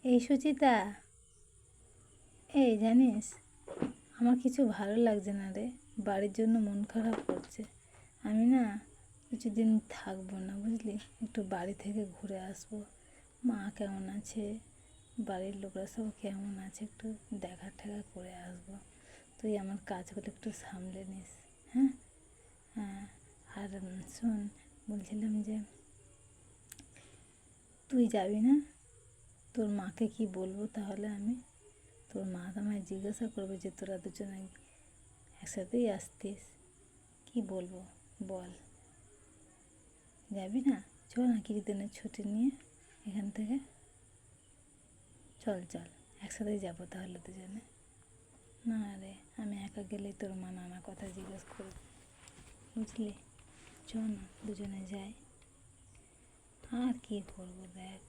এই সুচিতা, এই জানিস আমার কিছু ভালো লাগছে না রে, বাড়ির জন্য মন খারাপ করছে। আমি না কিছুদিন থাকবো না, বুঝলি, একটু বাড়ি থেকে ঘুরে আসবো। মা কেমন আছে, বাড়ির লোকরা সব কেমন আছে, একটু দেখা টেখা করে আসবো। তুই আমার কাজগুলো একটু সামলে নিস। হ্যাঁ, হ্যাঁ। আর শোন, বলছিলাম যে তুই যাবি না? তোর মাকে কি বলবো তাহলে আমি? তোর মা তো আমায় জিজ্ঞাসা করবে যে তোরা দুজনে একসাথেই আসতিস। কি বলবো বল? যাবি না? চল না কিছুদিনের ছুটি নিয়ে এখান থেকে। চল চল, একসাথেই যাবো তাহলে দুজনে। না রে, আমি একা গেলেই তোর মা নানা কথা জিজ্ঞেস করবে, বুঝলি। চল না দুজনে যাই। আর কি করবো দেখ,